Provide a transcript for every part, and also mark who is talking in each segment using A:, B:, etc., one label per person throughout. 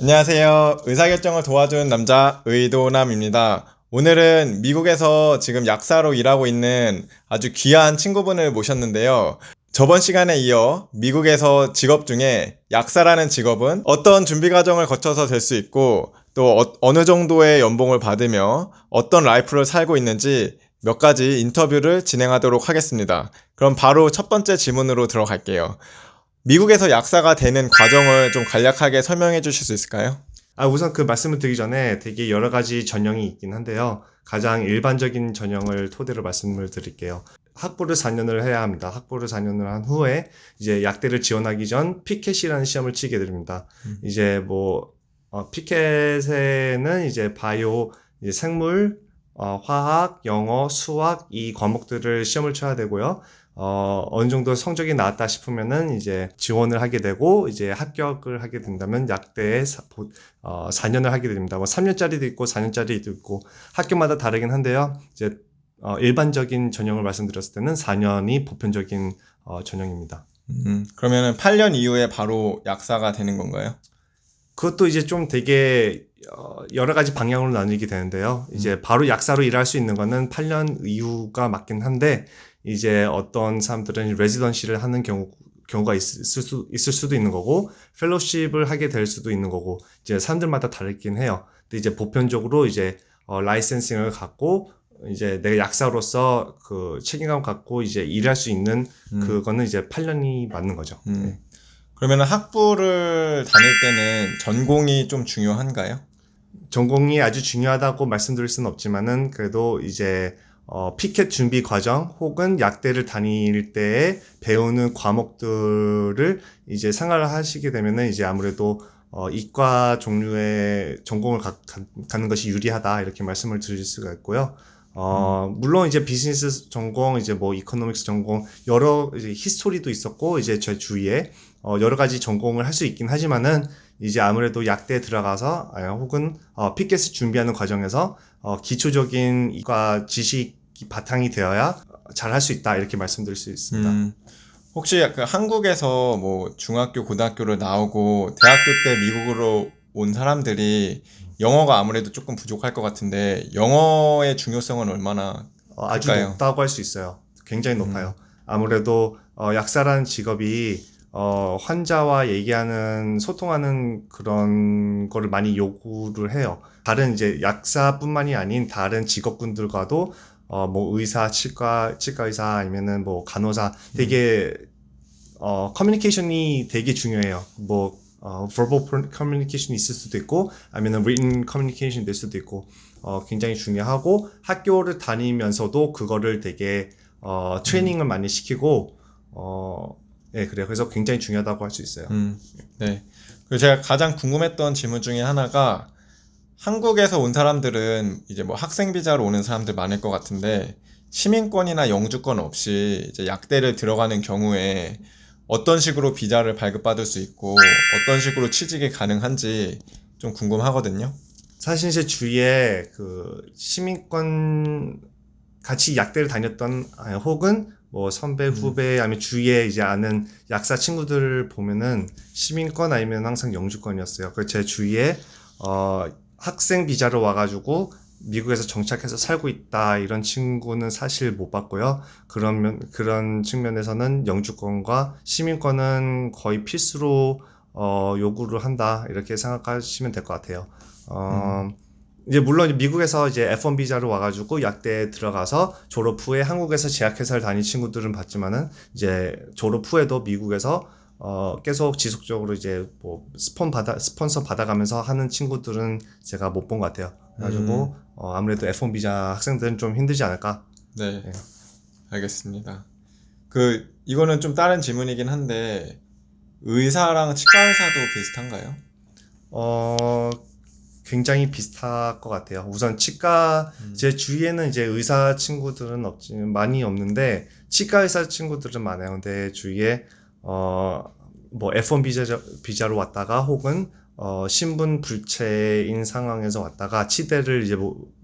A: 안녕하세요. 의사결정을 도와주는 남자 의도남입니다. 오늘은 미국에서 지금 약사로 일하고 있는 아주 귀한 친구분을 모셨는데요. 저번 시간에 이어 미국에서 직업 중에 약사라는 직업은 어떤 준비 과정을 거쳐서 될 수 있고 또 어느 정도의 연봉을 받으며 어떤 라이프를 살고 있는지 몇 가지 인터뷰를 진행하도록 하겠습니다. 그럼 바로 첫 번째 질문으로 들어갈게요. 미국에서 약사가 되는 과정을 좀 간략하게 설명해 주실 수 있을까요?
B: 우선 그 말씀을 드리기 전에 되게 여러 가지 전형이 있긴 한데요. 가장 일반적인 전형을 토대로 말씀을 드릴게요. 학부를 4년을 해야 합니다. 학부를 4년을 한 후에 이제 약대를 지원하기 전 피켓이라는 시험을 치게 됩니다. 이제 피켓에는 이제 바이오, 이제 생물, 화학, 영어, 수학 이 과목들을 시험을 쳐야 되고요. 어느 정도 성적이 나왔다 싶으면은 이제 지원을 하게 되고, 이제 합격을 하게 된다면 약대에 4년을 하게 됩니다. 3년짜리도 있고 4년짜리도 있고 학교마다 다르긴 한데요. 이제 일반적인 전형을 말씀드렸을 때는 4년이 보편적인 전형입니다.
A: 그러면은 8년 이후에 바로 약사가 되는 건가요?
B: 그것도 이제 좀 되게 여러 가지 방향으로 나뉘게 되는데요. 이제 바로 약사로 일할 수 있는 거는 8년 이후가 맞긴 한데, 이제 어떤 사람들은 레지던시를 하는 경우가 있을 수도 있는 거고, 펠로십을 하게 될 수도 있는 거고, 이제 사람들마다 다르긴 해요. 근데 이제 보편적으로 이제 라이센싱을 갖고 이제 내가 약사로서 그 책임감 갖고 이제 일할 수 있는 그거는 이제 8년이 맞는 거죠. 네.
A: 그러면은 학부를 다닐 때는 전공이 좀 중요한가요?
B: 전공이 아주 중요하다고 말씀드릴 수는 없지만은 그래도 이제 피켓 준비 과정 혹은 약대를 다닐 때 배우는 과목들을 이제 생활을 하시게 되면은 이제 아무래도 이과 종류의 전공을 갖는 것이 유리하다 이렇게 말씀을 드릴 수가 있고요. 물론 이제 비즈니스 전공, 이제 이코노믹스 전공, 여러 이제 히스토리도 있었고, 이제 제 주위에 여러 가지 전공을 할 수 있긴 하지만은 이제 아무래도 약대에 들어가서 혹은 피켓을 준비하는 과정에서 기초적인 이과 지식이 바탕이 되어야 잘 할 수 있다 이렇게 말씀드릴 수 있습니다.
A: 혹시 그 한국에서 뭐 중학교, 고등학교를 나오고 대학교 때 미국으로 온 사람들이 영어가 아무래도 조금 부족할 것 같은데 영어의 중요성은 얼마나
B: 아주
A: 클까요?
B: 높다고 할 수 있어요. 굉장히 높아요. 아무래도 약사라는 직업이 환자와 얘기하는 소통하는 그런 거를 많이 요구를 해요. 다른 이제 약사뿐만이 아닌 다른 직업군들과도 의사, 치과 의사 아니면은 간호사 되게 커뮤니케이션이 되게 중요해요. verbal communication 있을 수도 있고, 아니면 written communication 될 수도 있고, 굉장히 중요하고, 학교를 다니면서도 그거를 되게, 트레이닝을 많이 시키고, 예, 그래요. 그래서 굉장히 중요하다고 할 수 있어요.
A: 네. 그리고 제가 가장 궁금했던 질문 중에 하나가 한국에서 온 사람들은 이제 뭐 학생 비자로 오는 사람들 많을 것 같은데 시민권이나 영주권 없이 이제 약대를 들어가는 경우에 어떤 식으로 비자를 발급받을 수 있고 어떤 식으로 취직이 가능한지 좀 궁금하거든요.
B: 사실 제 주위에 그 시민권 같이 약대를 다녔던 혹은 선배 후배 아니면 주위에 이제 아는 약사 친구들을 보면은 시민권 아니면 항상 영주권이었어요. 그 제 주위에 학생 비자로 와가지고 미국에서 정착해서 살고 있다 이런 친구는 사실 못 봤고요. 그런 측면에서는 영주권과 시민권은 거의 필수로 요구를 한다 이렇게 생각하시면 될 것 같아요. 이제 물론 미국에서 이제 F1 비자로 와가지고 약대에 들어가서 졸업 후에 한국에서 제약회사를 다닌 친구들은 봤지만은 이제 졸업 후에도 미국에서 계속 지속적으로 이제 스폰서 받아가면서 하는 친구들은 제가 못 본 것 같아요. 그래가지고 아무래도 F1 비자 학생들은 좀 힘들지 않을까.
A: 네,
B: 예.
A: 알겠습니다. 이거는 좀 다른 질문이긴 한데 의사랑 치과 의사도 비슷한가요?
B: 어, 굉장히 비슷할 것 같아요. 우선 치과, 제 주위에는 이제 의사 친구들은 많이 없는데, 치과 의사 친구들은 많아요. 근데 주위에, F1 비자로 왔다가, 혹은, 신분 불체인 상황에서 왔다가, 치대를 이제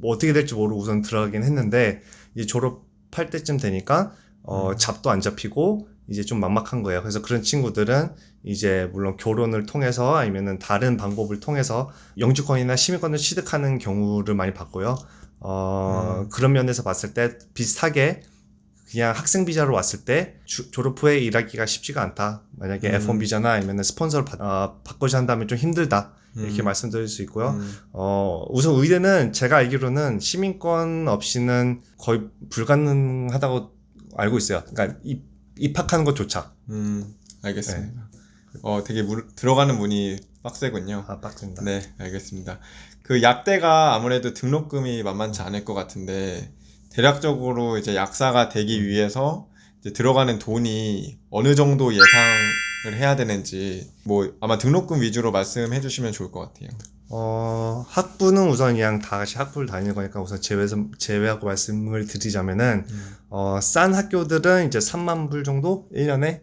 B: 어떻게 될지 모르고 우선 들어가긴 했는데, 이제 졸업할 때쯤 되니까, 잡도 안 잡히고, 이제 좀 막막한 거예요. 그래서 그런 친구들은 이제 물론 결혼을 통해서 아니면은 다른 방법을 통해서 영주권이나 시민권을 취득하는 경우를 많이 봤고요. 그런 면에서 봤을 때 비슷하게 그냥 학생 비자로 왔을 때 졸업 후에 일하기가 쉽지가 않다. 만약에 F1 비자나 아니면 스폰서를 받고자 한다면 좀 힘들다. 이렇게 말씀드릴 수 있고요. 우선 의대는 제가 알기로는 시민권 없이는 거의 불가능하다고 알고 있어요. 그러니까 입학하는 것조차.
A: 알겠습니다. 되게 들어가는 문이 빡세군요.
B: 빡센다.
A: 네, 알겠습니다. 그 약대가 아무래도 등록금이 만만치 않을 것 같은데, 대략적으로 이제 약사가 되기 위해서 이제 들어가는 돈이 어느 정도 예상을 해야 되는지, 뭐 아마 등록금 위주로 말씀해 주시면 좋을 것 같아요.
B: 학부는 우선 그냥 다 같이 학부를 다니는 거니까 우선 제외하고 말씀을 드리자면은, 싼 학교들은 이제 3만 불 정도? 1년에?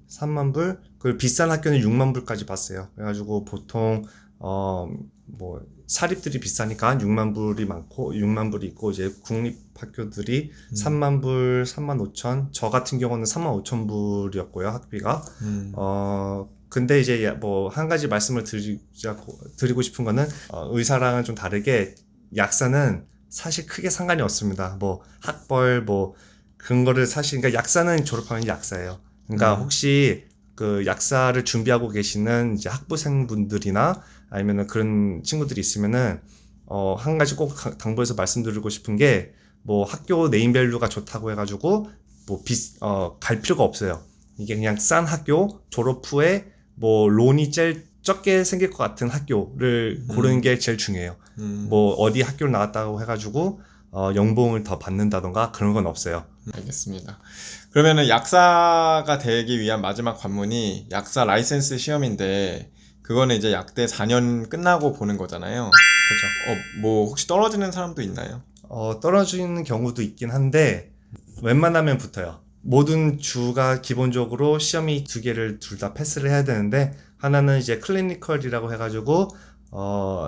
B: 3만 불? 그리고 비싼 학교는 6만 불까지 봤어요. 그래가지고 보통, 뭐, 사립들이 비싸니까 6만 불이 많고, 6만 불이 있고, 이제 국립학교들이 3만 불, 3만 5천. 저 같은 경우는 3만 5천 불이었고요, 학비가. 근데 이제 뭐 한 가지 말씀을 드리고 싶은 거는 의사랑은 좀 다르게 약사는 사실 크게 상관이 없습니다. 뭐 학벌 뭐 그런 거를 사실 그러니까 약사는 졸업하면 약사예요. 그러니까 혹시 그 약사를 준비하고 계시는 이제 학부생분들이나 아니면은 그런 친구들이 있으면은 한 가지 꼭 당부해서 말씀드리고 싶은 게 뭐 학교 네임밸류가 좋다고 해가지고 뭐 갈 필요가 없어요. 이게 그냥 싼 학교 졸업 후에 뭐 론이 제일 적게 생길 것 같은 학교를 고르는 게 제일 중요해요. 뭐 어디 학교를 나왔다고 해가지고 연봉을 더 받는다던가 그런 건 없어요.
A: 알겠습니다. 그러면은 약사가 되기 위한 마지막 관문이 약사 라이센스 시험인데, 그거는 이제 약대 4년 끝나고 보는 거잖아요.
B: 그렇죠.
A: 뭐 혹시 떨어지는 사람도 있나요?
B: 떨어지는 경우도 있긴 한데 웬만하면 붙어요. 모든 주가 기본적으로 시험이 두 개를 둘 다 패스를 해야 되는데, 하나는 이제 클리니컬이라고 해가지고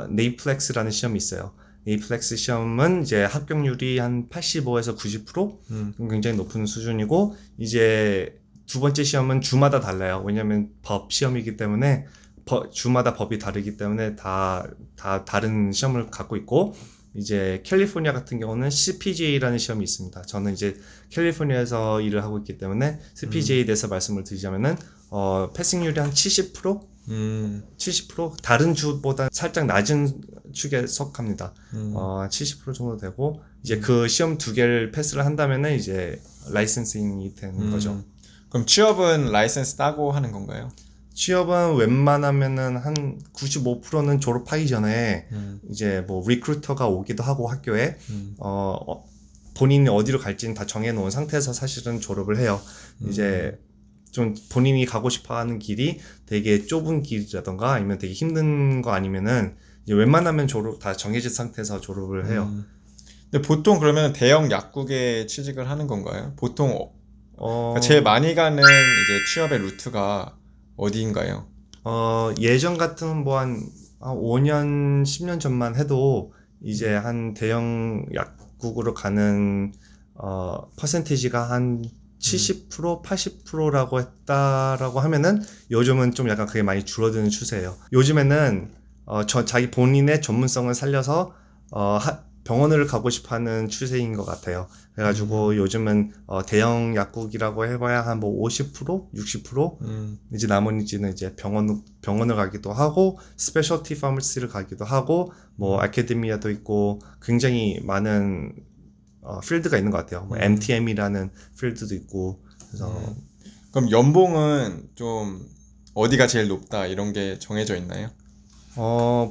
B: 네이플렉스라는 시험이 있어요. 네이플렉스 시험은 이제 합격률이 한 85에서 90% 굉장히 높은 수준이고, 이제 두 번째 시험은 주마다 달라요. 왜냐면 법 시험이기 때문에 주마다 법이 다르기 때문에 다 다른 시험을 갖고 있고, 이제 캘리포니아 같은 경우는 CPGA라는 시험이 있습니다. 저는 이제 캘리포니아에서 일을 하고 있기 때문에 CPGA에 대해서 말씀을 드리자면은 패싱률이 한 70%? 70% 다른 주보다 살짝 낮은 축에 속합니다. 70% 정도 되고, 이제 그 시험 두 개를 패스를 한다면은 이제 라이센싱이 되는 거죠.
A: 그럼 취업은 라이센스 따고 하는 건가요?
B: 취업은 웬만하면은 한 95%는 졸업하기 전에 이제 뭐 리크루터가 오기도 하고 학교에 본인이 어디로 갈지는 다 정해놓은 상태에서 사실은 졸업을 해요. 이제 좀 본인이 가고 싶어하는 길이 되게 좁은 길이라던가 아니면 되게 힘든 거 아니면은 이제 웬만하면 다 정해진 상태에서 졸업을 해요.
A: 근데 보통 그러면 대형 약국에 취직을 하는 건가요? 보통 그러니까 제일 많이 가는 이제 취업의 루트가 어디인가요?
B: 예전 같은 뭐 한 5년, 10년 전만 해도 이제 한 대형 약국으로 가는 퍼센티지가 한 70%, 80%라고 했다라고 하면은 요즘은 좀 약간 그게 많이 줄어드는 추세예요. 요즘에는 자기 본인의 전문성을 살려서 병원을 가고 싶어하는 추세인 것 같아요. 그래가지고 요즘은 대형 약국이라고 해봐야 한 뭐 50%, 60%? 이제 나머지는 이제 병원을 가기도 하고 스페셜티 파머시를 가기도 하고 뭐 아카데미아도 있고 굉장히 많은 필드가 있는 것 같아요. 뭐 MTM이라는 필드도 있고. 그래서
A: 그럼 연봉은 좀 어디가 제일 높다 이런 게 정해져 있나요?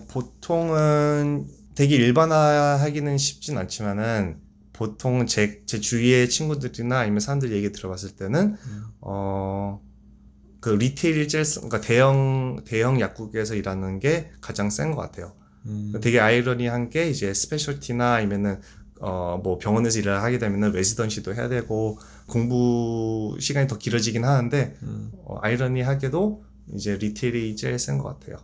B: 보통은 되게 일반화하기는 쉽진 않지만은 보통 제 주위의 친구들이나 아니면 사람들 얘기 들어봤을 때는 그 리테일 그러니까 대형 약국에서 일하는 게 가장 센 것 같아요. 되게 아이러니한 게 이제 스페셜티나 아니면은 뭐 병원에서 일을 하게 되면은 레지던시도 해야 되고 공부 시간이 더 길어지긴 하는데 아이러니하게도 이제 리테일이 제일 센 것 같아요.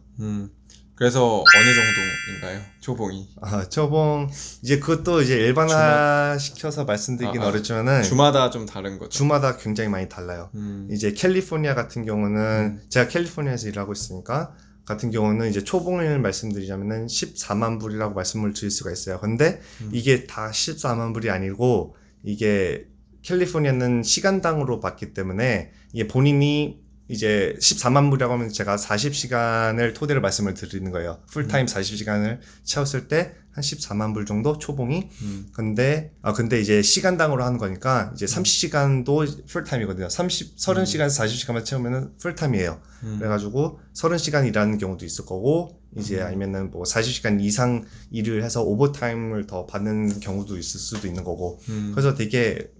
A: 그래서 어느 정도인가요? 초봉이.
B: 초봉 이제 그것도 이제 일반화 시켜서 말씀드리긴 어렵지만은
A: 주마다 좀 다른 거죠.
B: 주마다 굉장히 많이 달라요. 이제 캘리포니아 같은 경우는 제가 캘리포니아에서 일하고 있으니까 같은 경우는 이제 초봉을 말씀드리자면은 14만 불이라고 말씀을 드릴 수가 있어요. 근데 이게 다 14만 불이 아니고 이게 캘리포니아는 시간당으로 받기 때문에 이게 본인이 이제 14만 불이라고 하면 제가 40시간을 토대로 말씀을 드리는 거예요. 풀타임 40시간을 채웠을 때 한 14만 불 정도 초봉이. 근데 이제 시간당으로 하는 거니까 이제 30시간도 풀타임이거든요. 30시간에서 40시간만 채우면은 풀타임이에요. 그래가지고 30시간 일하는 경우도 있을 거고 이제 아니면은 뭐 40시간 이상 일을 해서 오버타임을 더 받는 경우도 있을 수도 있는 거고. 그래서 되게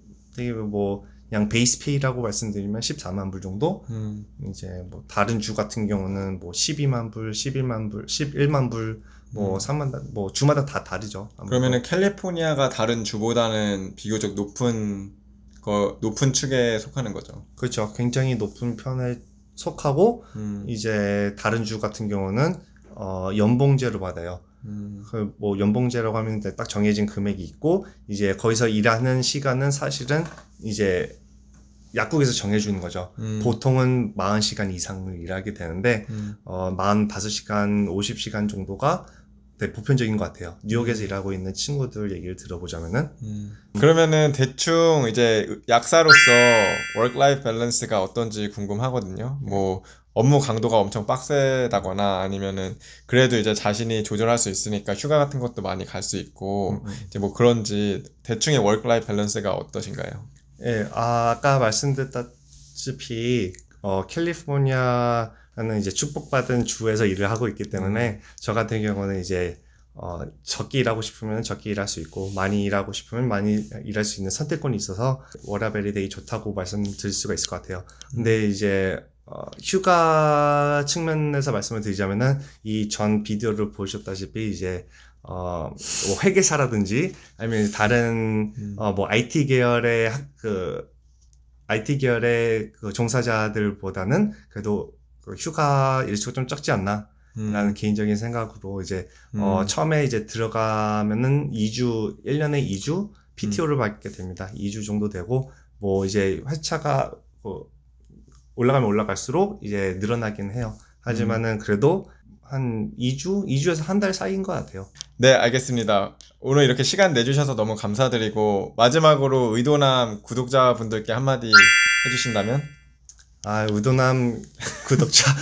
B: 뭐 그냥 베이스 페이라고 말씀드리면 14만 불 정도. 이제 뭐 다른 주 같은 경우는 뭐 12만 불, 11만 불, 11만 불, 뭐 3만 뭐 주마다 다 다르죠. 아무래도.
A: 그러면은 캘리포니아가 다른 주보다는 비교적 높은 축에 속하는 거죠.
B: 그렇죠. 굉장히 높은 편에 속하고 이제 다른 주 같은 경우는 연봉제로 받아요. 그 뭐 연봉제라고 하면 이제 딱 정해진 금액이 있고 이제 거기서 일하는 시간은 사실은 이제 약국에서 정해주는 거죠. 보통은 40시간 이상을 일하게 되는데 45시간, 50시간 정도가 되게 보편적인 것 같아요. 뉴욕에서 일하고 있는 친구들 얘기를 들어보자면은.
A: 그러면은 대충 이제 약사로서 워크-라이프 밸런스가 어떤지 궁금하거든요. 뭐 업무 강도가 엄청 빡세다거나 아니면은 그래도 이제 자신이 조절할 수 있으니까 휴가 같은 것도 많이 갈 수 있고 이제 뭐 그런지 대충의 워크-라이프 밸런스가 어떠신가요?
B: 예, 아까 말씀드렸다시피 캘리포니아는 이제 축복받은 주에서 일을 하고 있기 때문에 저 같은 경우는 이제 적게 일하고 싶으면 적게 일할 수 있고 많이 일하고 싶으면 많이 일할 수 있는 선택권이 있어서 워라밸이 되게 좋다고 말씀드릴 수가 있을 것 같아요. 근데 이제 휴가 측면에서 말씀을 드리자면은 이 전 비디오를 보셨다시피 이제 뭐 회계사라든지 아니면 다른 뭐 IT 계열의 IT 계열의 그 종사자들보다는 그래도 그 휴가 일수가 좀 적지 않나 라는 개인적인 생각으로 이제 처음에 이제 들어가면은 1년에 2주 PTO를 받게 됩니다. 2주 정도 되고 뭐 이제 회차가 올라가면 올라갈수록 이제 늘어나긴 해요. 하지만은 그래도 한 2주에서 한 달 사이인 것 같아요.
A: 네, 알겠습니다. 오늘 이렇게 시간 내주셔서 너무 감사드리고 마지막으로 의도남 구독자분들께 한마디 해주신다면?
B: 의도남 구독자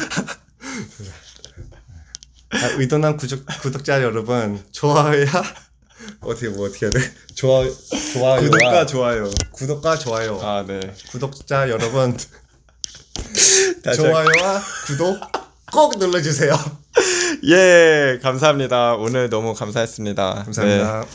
B: 의도남 구독자 여러분 좋아요야 어떻게 해야 돼? 좋아요와 구독과 좋아요.
A: 네.
B: 구독자 여러분 좋아요와 구독 꼭 눌러주세요.
A: 예, 감사합니다. 오늘 너무 감사했습니다.
B: 감사합니다.
A: 네.